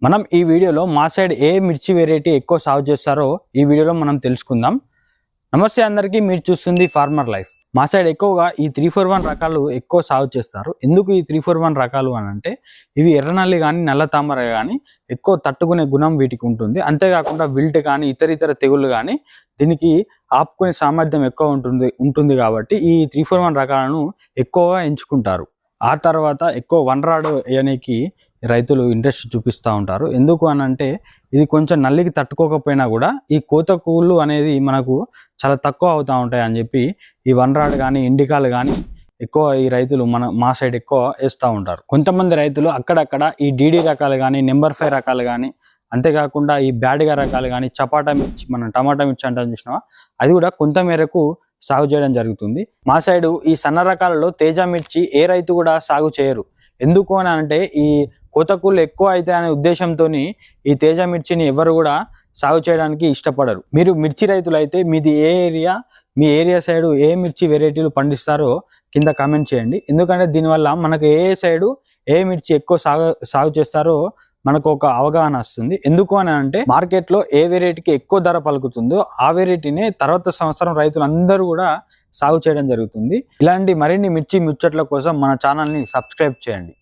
మనం ఈ వీడియోలో మా సైడ్ ఏ మిర్చి వెరైటీ ఎక్కువ సాగు చేస్తారో ఈ వీడియోలో మనం తెలుసుకుందాం. నమస్తే అందరికీ, మీరు చూస్తుంది ఫార్మర్ లైఫ్. మా సైడ్ ఎక్కువగా ఈ 341 రకాలు ఎక్కువ సాగు చేస్తారు. ఎందుకు ఈ 341 రకాలు అని అంటే, ఇవి ఎర్రనల్లి కానీ నల్ల తామర కానీ ఎక్కువ తట్టుకునే గుణం వీటికి ఉంటుంది. అంతేకాకుండా విల్ట్ కానీ ఇతర తెగుళ్ళు కానీ దీనికి ఆపుకునే సామర్థ్యం ఎక్కువ ఉంటుంది కాబట్టి ఈ 341 రకాలను ఎక్కువగా ఎంచుకుంటారు. ఆ తర్వాత ఎక్కువ వన్ రాడ్ వేయడానికి రైతులు ఇంట్రెస్ట్ చూపిస్తూ ఉంటారు. ఎందుకు అని అంటే, ఇది కొంచెం నల్లికి తట్టుకోకపోయినా కూడా ఈ కోత కూళ్ళు అనేది మనకు చాలా తక్కువ అవుతూ ఉంటాయి అని చెప్పి ఈ వన్ రాడ్ కానీ ఇండికాలు కానీ ఎక్కువ ఈ రైతులు మా సైడ్ ఎక్కువ వేస్తూ ఉంటారు. కొంతమంది రైతులు అక్కడక్కడ ఈ డీడీ రకాలు కానీ నెంబర్ 5 రకాలు కానీ అంతేకాకుండా ఈ బ్యాడ్గా రకాలు కానీ చపాటా మిర్చి, మనం టమాటా మిర్చి అంటాం చూసినావా, అది కూడా కొంత మేరకు సాగు చేయడం జరుగుతుంది. మా సైడు ఈ సన్న రకాలలో తేజ మిర్చి ఏ రైతు కూడా సాగు చేయరు. ఎందుకు అని అంటే, ఈ కోతకూళ్ళు ఎక్కువ అయితే అనే ఉద్దేశంతో ఈ తేజ మిర్చిని ఎవరు కూడా సాగు చేయడానికి ఇష్టపడరు. మీరు మిర్చి రైతులు అయితే మీది ఏ ఏరియా, మీ ఏరియా సైడు ఏ మిర్చి వెరైటీలు పండిస్తారో కింద కామెంట్ చేయండి. ఎందుకంటే దీనివల్ల మనకు ఏ సైడు ఏ మిర్చి ఎక్కువ సాగు చేస్తారో మనకు ఒక అవగాహన వస్తుంది. ఎందుకు అని అంటే, మార్కెట్లో ఏ వెరైటీకి ఎక్కువ ధర పలుకుతుందో ఆ వెరైటీనే తర్వాత సంవత్సరం రైతులు అందరూ కూడా సాగు చేయడం జరుగుతుంది. ఇలాంటి మరిన్ని మిర్చి ముచ్చట్ల కోసం మన ఛానల్ని సబ్స్క్రైబ్ చేయండి.